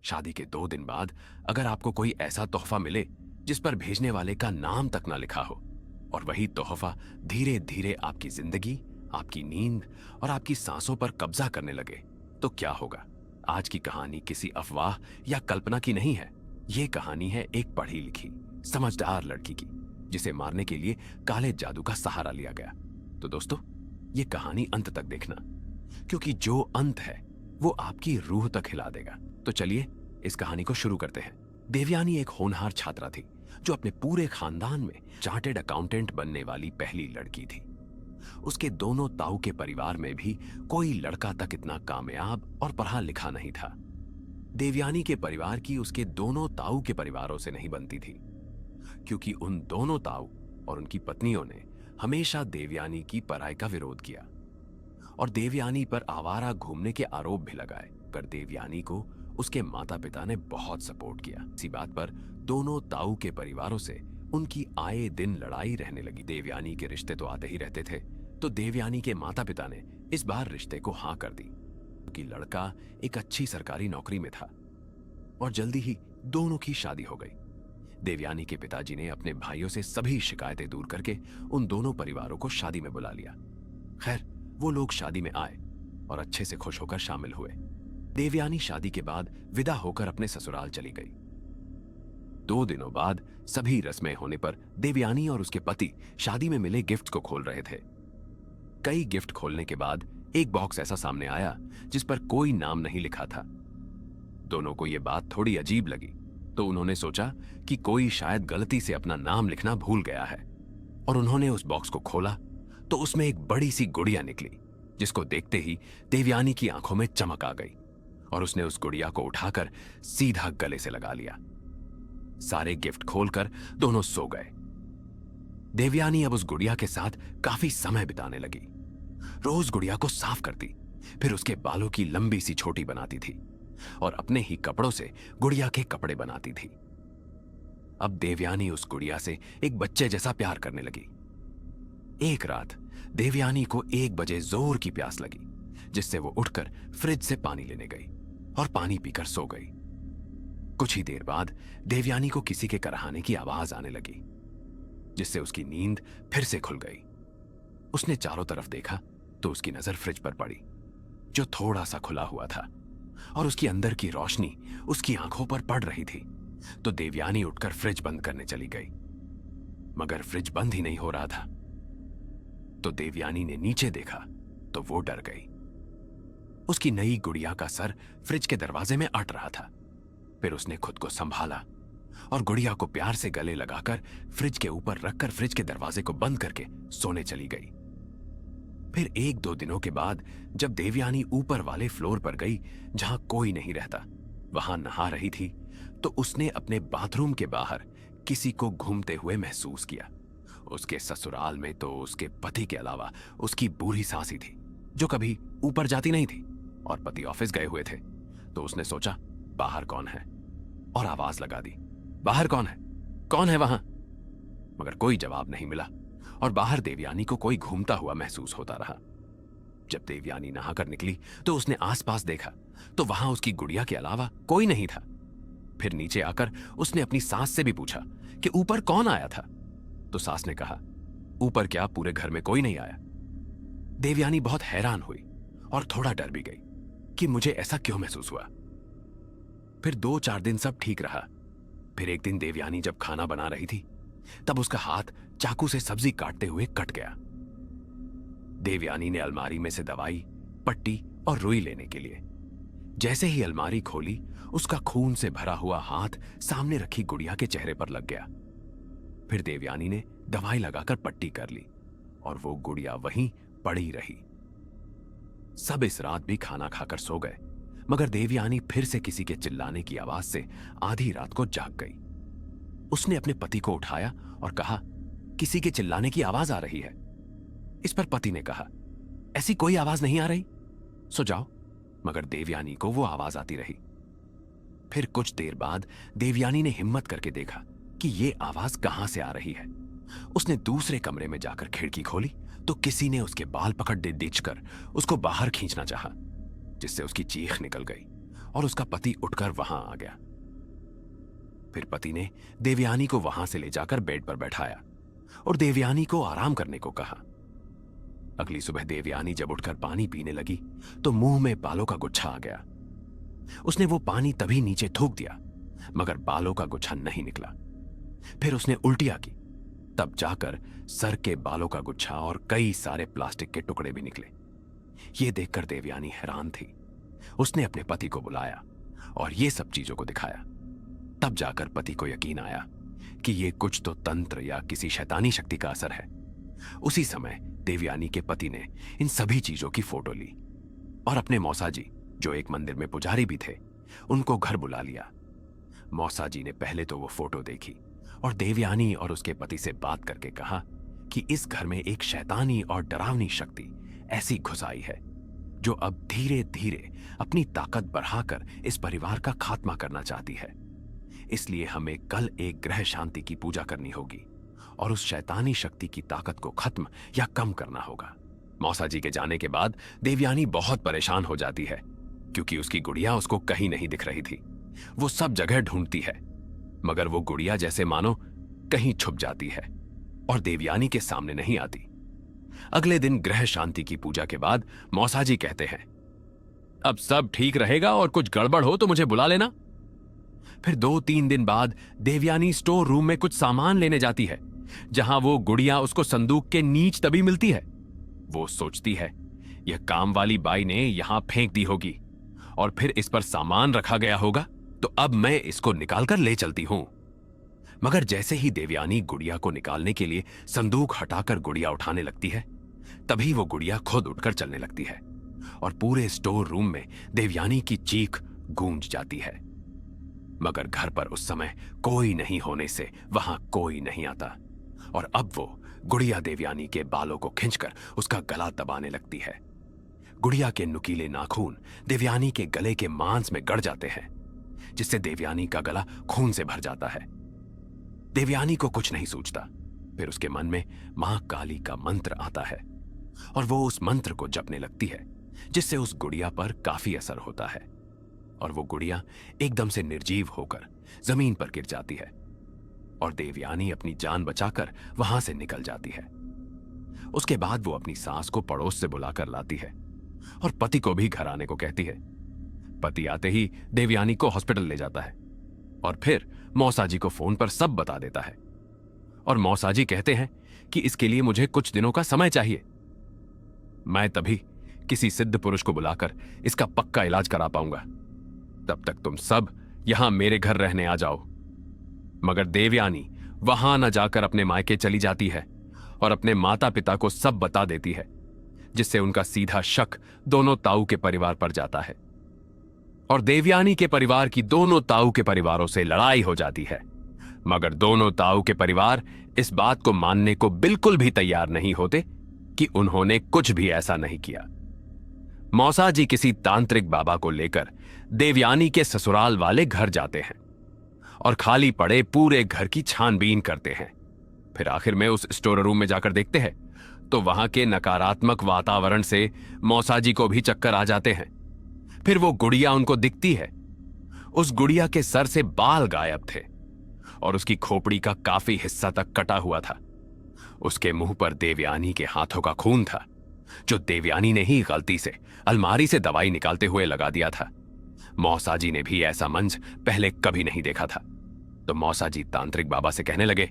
शादी के 2 दिन बाद अगर आपको कोई ऐसा तोहफा मिले जिस पर भेजने वाले का नाम तक ना लिखा हो, और वही तोहफा धीरे धीरे आपकी जिंदगी, आपकी नींद और आपकी सांसों पर कब्जा करने लगे, तो क्या होगा? आज की कहानी किसी अफवाह या कल्पना की नहीं है। ये कहानी है एक पढ़ी लिखी समझदार लड़की की, जिसे मारने के लिए काले जादू का सहारा लिया गया। तो दोस्तों, ये कहानी अंत तक देखना, क्योंकि जो अंत है वो आपकी रूह तक हिला देगा। तो चलिए इस कहानी को शुरू करते हैं। देवयानी एक होनहार छात्रा थी जो अपने पूरे खानदान में चार्टेड अकाउंटेंट बनने वाली पहली लड़की थी। उसके दोनों ताऊ के परिवार में भी कोई लड़का तक इतना कामयाब और पढ़ा लिखा नहीं था। देवयानी के परिवार की उसके दोनों ताऊ के परिवारों से नहीं बनती थी, क्योंकि उन दोनों ताऊ और उनकी पत्नियों ने हमेशा देवयानी की पढ़ाई का विरोध किया और देवयानी पर आवारा घूमने के आरोप भी लगाए। पर देवयानी को उसके माता पिता ने बहुत सपोर्ट किया। इसी बात पर दोनों ताऊ के परिवारों से उनकी आए दिन लड़ाई रहने लगी। देवयानी के रिश्ते तो आते ही रहते थे, तो देवयानी के माता पिता ने इस बार रिश्ते को हाँ कर दी, क्योंकि लड़का एक अच्छी सरकारी नौकरी में था और जल्दी ही दोनों की शादी हो गई। देवयानी के पिताजी ने अपने भाइयों से सभी शिकायतें दूर करके उन दोनों परिवारों को शादी में बुला लिया। खैर, वो लोग शादी में आए और अच्छे से खुश होकर शामिल हुए। देवयानी शादी के बाद विदा होकर अपने ससुराल चली गई। 2 दिनों बाद सभी रस्में होने पर देवयानी और उसके पति शादी में मिले गिफ्ट को खोल रहे थे। कई गिफ्ट खोलने के बाद एक बॉक्स ऐसा सामने आया जिस पर कोई नाम नहीं लिखा था। दोनों को यह बात थोड़ी अजीब लगी, तो उन्होंने सोचा कि कोई शायद गलती से अपना नाम लिखना भूल गया है, और उन्होंने उस बॉक्स को खोला तो उसमें एक बड़ी सी गुड़िया निकली, जिसको देखते ही देवयानी की आंखों में चमक आ गई और उसने उस गुड़िया को उठाकर सीधा गले से लगा लिया। सारे गिफ्ट खोलकर दोनों सो गए। देवयानी अब उस गुड़िया के साथ काफी समय बिताने लगी। रोज गुड़िया को साफ करती, फिर उसके बालों की लंबी सी छोटी बनाती थी और अपने ही कपड़ों से गुड़िया के कपड़े बनाती थी। अब देवयानी उस गुड़िया से एक बच्चे जैसा प्यार करने लगी। एक रात देवयानी को 1 बजे जोर की प्यास लगी, जिससे वो उठकर फ्रिज से पानी लेने गई और पानी पीकर सो गई। कुछ ही देर बाद देवयानी को किसी के कराहने की आवाज आने लगी, जिससे उसकी नींद फिर से खुल गई। उसने चारों तरफ देखा तो उसकी नजर फ्रिज पर पड़ी, जो थोड़ा सा खुला हुआ था, और उसकी अंदर की रोशनी उसकी आंखों पर पड़ रही थी। तो देवयानी उठकर फ्रिज बंद करने चली गई, मगर फ्रिज बंद ही नहीं हो रहा था। तो देवयानी ने नीचे देखा तो वो डर गई। उसकी नई गुड़िया का सर फ्रिज के दरवाजे में अट रहा था। फिर उसने खुद को संभाला और गुड़िया को प्यार से गले लगाकर फ्रिज के ऊपर रखकर फ्रिज के दरवाजे को बंद करके सोने चली गई। फिर 1-2 दिनों के बाद जब देवयानी ऊपर वाले फ्लोर पर गई, जहां कोई नहीं रहता, वहां नहा रही थी, तो उसने अपने बाथरूम के बाहर किसी को घूमते हुए महसूस किया। उसके ससुराल में तो उसके पति के अलावा उसकी बूढ़ी सास ही थी, जो कभी ऊपर जाती नहीं थी, और पति ऑफिस गए हुए थे। तो उसने सोचा, बाहर कौन है, और आवाज लगा दी, बाहर कौन है, कौन है वहां? मगर कोई जवाब नहीं मिला और बाहर देवयानी को कोई घूमता हुआ महसूस होता रहा। जब देवयानी नहाकर निकली तो उसने आसपास देखा तो वहां उसकी गुड़िया के अलावा कोई नहीं था। फिर नीचे आकर उसने अपनी सास से भी पूछा कि ऊपर कौन आया था, तो सास ने कहा, ऊपर क्या, पूरे घर में कोई नहीं आया। देवयानी बहुत हैरान हुई और थोड़ा डर भी गई कि मुझे ऐसा क्यों महसूस हुआ। फिर 2-4 दिन सब ठीक रहा। फिर एक दिन देवयानी जब खाना बना रही थी, तब उसका हाथ चाकू से सब्जी काटते हुए कट गया। देवयानी ने अलमारी में से दवाई, पट्टी और रुई लेने के लिए जैसे ही अलमारी खोली, उसका खून से भरा हुआ हाथ सामने रखी गुड़िया के चेहरे पर लग गया। फिर देवयानी ने दवाई लगाकर पट्टी कर ली और वो गुड़िया वहीं पड़ी रही। सब इस रात भी खाना खाकर सो गए, मगर देवयानी फिर से किसी के चिल्लाने की आवाज से आधी रात को जाग गई। उसने अपने पति को उठाया और कहा, किसी के चिल्लाने की आवाज आ रही है। इस पर पति ने कहा, ऐसी कोई आवाज नहीं आ रही, सो जाओ। मगर देवयानी को वो आवाज आती रही। फिर कुछ देर बाद देवयानी ने हिम्मत करके देखा कि ये आवाज कहां से आ रही है। उसने दूसरे कमरे में जाकर खिड़की खोली तो किसी ने उसके बाल पकड़ दींचकर उसको बाहर खींचना चाहा, जिससे उसकी चीख निकल गई और उसका पति उठकर वहां आ गया। फिर पति ने देवयानी को वहां से ले जाकर बेड पर बैठाया और देवयानी को आराम करने को कहा। अगली सुबह देवयानी जब उठकर पानी पीने लगी तो मुंह में बालों का गुच्छा आ गया। उसने वो पानी तभी नीचे थूक दिया, मगर बालों का गुच्छा नहीं निकला। फिर उसने उल्टियां की, तब जाकर सर के बालों का गुच्छा और कई सारे प्लास्टिक के टुकड़े भी निकले। ये देखकर देवयानी हैरान थी। उसने अपने पति को बुलाया और ये सब चीजों को दिखाया। तब जाकर पति को यकीन आया कि ये कुछ तो तंत्र या किसी शैतानी शक्ति का असर है। उसी समय देवयानी के पति ने इन सभी चीजों की फोटो ली और अपने मौसाजी, जो एक मंदिर में पुजारी भी थे, उनको घर बुला लिया। मौसाजी ने पहले तो वो फोटो देखी और देवयानी और उसके पति से बात करके कहा कि इस घर में एक शैतानी और डरावनी शक्ति ऐसी घुस आई है जो अब धीरे धीरे अपनी ताकत बढ़ाकर इस परिवार का खात्मा करना चाहती है। इसलिए हमें कल एक ग्रह शांति की पूजा करनी होगी और उस शैतानी शक्ति की ताकत को खत्म या कम करना होगा। मौसाजी के जाने के बाद देवयानी बहुत परेशान हो जाती है, क्योंकि उसकी गुड़िया उसको कहीं नहीं दिख रही थी। वो सब जगह ढूंढती है, मगर वो गुड़िया जैसे मानो कहीं छुप जाती है और देवयानी के सामने नहीं आती। अगले दिन ग्रह शांति की पूजा के बाद मौसाजी कहते हैं, अब सब ठीक रहेगा और कुछ गड़बड़ हो तो मुझे बुला लेना। फिर 2-3 दिन बाद देवयानी स्टोर रूम में कुछ सामान लेने जाती है, जहां वो गुड़िया उसको संदूक के नीच तभी मिलती है। वो सोचती है यह काम वाली बाई ने यहां फेंक दी होगी और फिर इस पर सामान रखा गया होगा, तो अब मैं इसको निकालकर ले चलती हूं। मगर जैसे ही देवयानी गुड़िया को निकालने के लिए संदूक हटाकर गुड़िया उठाने लगती है, तभी वो गुड़िया खुद उठकर चलने लगती है और पूरे स्टोर रूम में देवयानी की चीख गूंज जाती है। मगर घर पर उस समय कोई नहीं होने से वहां कोई नहीं आता और अब वो गुड़िया देवयानी के बालों को खींचकर उसका गला दबाने लगती है। गुड़िया के नुकीले नाखून देवयानी के गले के मांस में गड़ जाते हैं, जिससे देवयानी का गला खून से भर जाता है। देवयानी को कुछ नहीं सूझता। फिर उसके मन में मां काली का मंत्र आता है और वो उस मंत्र को जपने लगती है, जिससे उस गुड़िया पर काफी असर होता है और वो गुड़िया एकदम से निर्जीव होकर जमीन पर गिर जाती है और देवयानी अपनी जान बचाकर वहां से निकल जाती है। उसके बाद वो अपनी सास को पड़ोस से बुलाकर लाती है और पति को भी घर आने को कहती है। पति आते ही देवयानी को हॉस्पिटल ले जाता है और फिर मौसाजी को फोन पर सब बता देता है और मौसाजी कहते हैं कि इसके लिए मुझे कुछ दिनों का समय चाहिए। मैं तभी किसी सिद्ध पुरुष को बुलाकर इसका पक्का इलाज करा पाऊंगा। तब तक तुम सब यहां मेरे घर रहने आ जाओ। मगर देवयानी वहां न जाकर अपने मायके चली जाती है और अपने माता पिता को सब बता देती है, जिससे उनका सीधा शक दोनों ताऊ के परिवार पर जाता है और देवयानी के परिवार की दोनों ताऊ के परिवारों से लड़ाई हो जाती है। मगर दोनों ताऊ के परिवार इस बात को मानने को बिल्कुल भी तैयार नहीं होते कि उन्होंने कुछ भी ऐसा नहीं किया। मौसाजी किसी तांत्रिक बाबा को लेकर देवयानी के ससुराल वाले घर जाते हैं और खाली पड़े पूरे घर की छानबीन करते हैं। फिर आखिर में उस स्टोर रूम में जाकर देखते हैं तो वहां के नकारात्मक वातावरण से मौसाजी को भी चक्कर आ जाते हैं। फिर वो गुड़िया उनको दिखती है। उस गुड़िया के सर से बाल गायब थे और उसकी खोपड़ी का काफी हिस्सा तक कटा हुआ था। उसके मुंह पर देवयानी के हाथों का खून था, जो देवयानी ने ही गलती से अलमारी से दवाई निकालते हुए लगा दिया था। मौसाजी ने भी ऐसा मंज पहले कभी नहीं देखा था। तो मौसाजी तांत्रिक बाबा से कहने लगे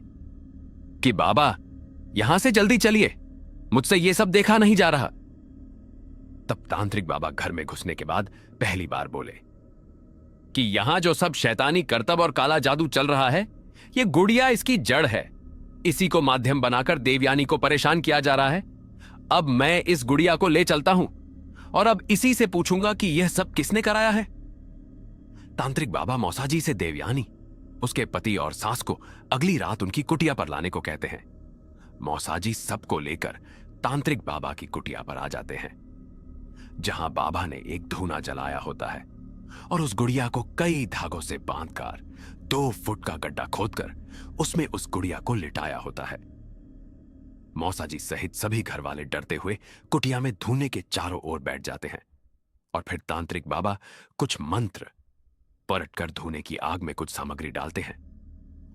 कि बाबा, यहां से जल्दी चलिए, मुझसे यह सब देखा नहीं जा रहा। तब तांत्रिक बाबा घर में घुसने के बाद पहली बार बोले कि यहां जो सब शैतानी करतब और काला जादू चल रहा है, यह गुड़िया इसकी जड़ है। इसी को माध्यम बनाकर देवयानी को परेशान किया जा रहा है। अब मैं इस गुड़िया को ले चलता हूं और अब इसी से पूछूंगा कि यह सब किसने कराया है। तांत्रिक बाबा मौसाजी से देवयानी, उसके पति और सास को अगली रात उनकी कुटिया पर लाने को कहते हैं। मौसाजी सबको लेकर तांत्रिक बाबा की कुटिया पर आ जाते हैं, जहां बाबा ने एक धूना जलाया होता है और उस गुड़िया को कई धागों से बांधकर 2 फुट का गड्ढा खोदकर उसमें उस गुड़िया को लिटाया होता है। मौसाजी सहित सभी घर वाले डरते हुए कुटिया में धूने के चारों ओर बैठ जाते हैं और फिर तांत्रिक बाबा कुछ मंत्र पलटकर धोने की आग में कुछ सामग्री डालते हैं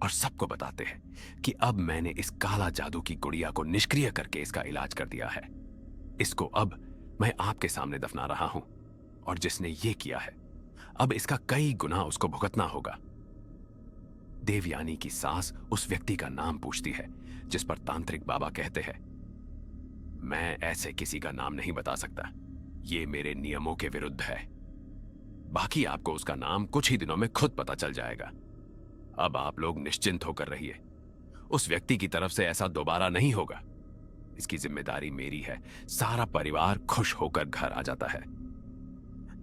और सबको बताते हैं कि अब मैंने इस काला जादू की गुड़िया को निष्क्रिय करके इसका इलाज कर दिया है। इसको अब मैं आपके सामने दफना रहा हूं और जिसने ये किया है अब इसका कई गुना उसको भुगतना होगा। देवयानी की सास उस व्यक्ति का नाम पूछती है जिस पर तांत्रिक बाबा कहते हैं, मैं ऐसे किसी का नाम नहीं बता सकता, ये मेरे नियमों के विरुद्ध है। बाकी आपको उसका नाम कुछ ही दिनों में खुद पता चल जाएगा। अब आप लोग निश्चिंत होकर रहिए, उस व्यक्ति की तरफ से ऐसा दोबारा नहीं होगा। इसकी जिम्मेदारी मेरी है। सारा परिवार खुश होकर घर आ जाता है।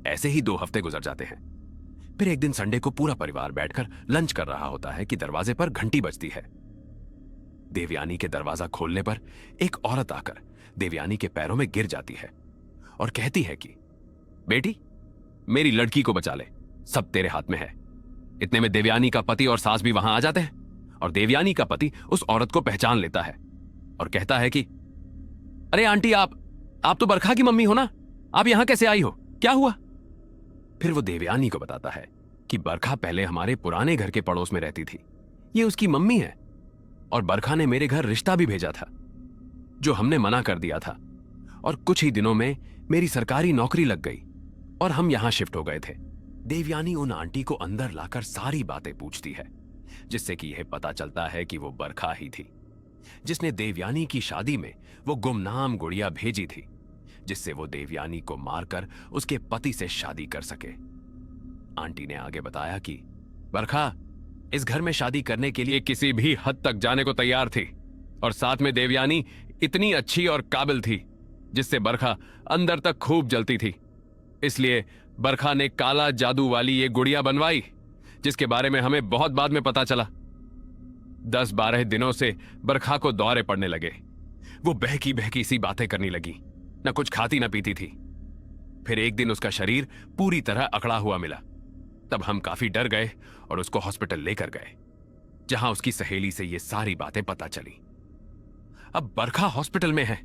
ऐसे ही 2 हफ्ते गुजर जाते हैं। फिर एक दिन संडे को पूरा परिवार बैठकर लंच कर रहा होता है कि दरवाजे पर घंटी बजती है। देवयानी के दरवाजा खोलने पर एक औरत आकर देवयानी के पैरों में गिर जाती है और कहती है कि बेटी, मेरी लड़की को बचा ले, सब तेरे हाथ में है। इतने में देवयानी का पति और सास भी वहां आ जाते हैं और देवयानी का पति उस औरत को पहचान लेता है और कहता है कि अरे आंटी, आप तो बरखा की मम्मी हो ना, आप यहां कैसे आई हो, क्या हुआ? फिर वो देवयानी को बताता है कि बरखा पहले हमारे पुराने घर के पड़ोस में रहती थी, ये उसकी मम्मी है और बरखा ने मेरे घर रिश्ता भी भेजा था जो हमने मना कर दिया था और कुछ ही दिनों में मेरी सरकारी नौकरी लग गई और हम यहां शिफ्ट हो गए थे। देवयानी उन आंटी को अंदर लाकर सारी बातें पूछती है जिससे कि यह पता चलता है कि वो बरखा ही थी जिसने देवयानी की शादी में वो गुमनाम गुड़िया भेजी थी जिससे वो देवयानी को मारकर उसके पति से शादी कर सके। आंटी ने आगे बताया कि बरखा इस घर में शादी करने के लिए किसी भी हद तक जाने को तैयार थी और साथ में देवयानी इतनी अच्छी और काबिल थी जिससे बरखा अंदर तक खूब जलती थी। इसलिए बरखा ने काला जादू वाली ये गुड़िया बनवाई जिसके बारे में हमें बहुत बाद में पता चला। 10-12 दिनों से बरखा को दौरे पड़ने लगे। वो बहकी बहकी सी बातें करने लगी, न कुछ खाती न पीती थी। फिर एक दिन उसका शरीर पूरी तरह अकड़ा हुआ मिला। तब हम काफी डर गए और उसको हॉस्पिटल लेकर गए जहां उसकी सहेली से ये सारी बातें पता चली। अब बरखा हॉस्पिटल में है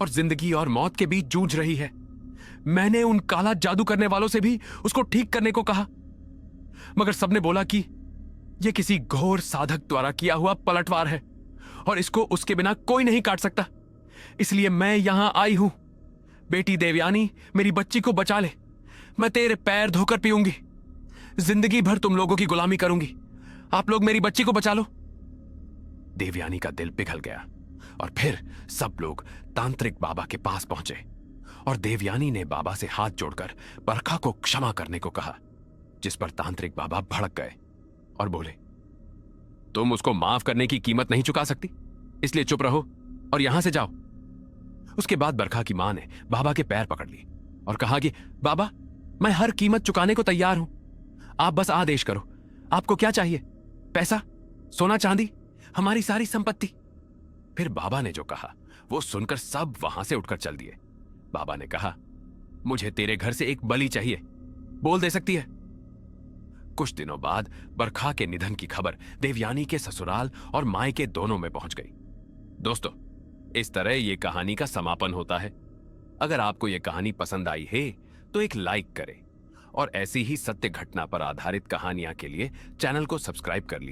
और जिंदगी और मौत के बीच जूझ रही है। मैंने उन काला जादू करने वालों से भी उसको ठीक करने को कहा मगर सबने बोला कि यह किसी घोर साधक द्वारा किया हुआ पलटवार है और इसको उसके बिना कोई नहीं काट सकता। इसलिए मैं यहां आई हूं। बेटी देवयानी, मेरी बच्ची को बचा ले, मैं तेरे पैर धोकर पीऊंगी, जिंदगी भर तुम लोगों की गुलामी करूंगी, आप लोग मेरी बच्ची को बचा लो। देवयानी का दिल पिघल गया और फिर सब लोग तांत्रिक बाबा के पास पहुंचे और देवयानी ने बाबा से हाथ जोड़कर बरखा को क्षमा करने को कहा जिस पर तांत्रिक बाबा भड़क गए और बोले, तुम उसको माफ करने की कीमत नहीं चुका सकती, इसलिए चुप रहो और यहां से जाओ। उसके बाद बरखा की मां ने बाबा के पैर पकड़ लिए और कहा कि बाबा, मैं हर कीमत चुकाने को तैयार हूं, आप बस आदेश करो, आपको क्या चाहिए? पैसा, सोना चांदी, हमारी सारी संपत्ति। फिर बाबा ने जो कहा वो सुनकर सब वहां से उठकर चल दिए। बाबा ने कहा, मुझे तेरे घर से एक बलि चाहिए, बोल दे सकती है? कुछ दिनों बाद बरखा के निधन की खबर देवयानी के ससुराल और मायके दोनों में पहुंच गई। दोस्तों, इस तरह यह कहानी का समापन होता है। अगर आपको यह कहानी पसंद आई है तो एक लाइक करें और ऐसी ही सत्य घटना पर आधारित कहानियां के लिए चैनल को सब्सक्राइब कर लीजिए।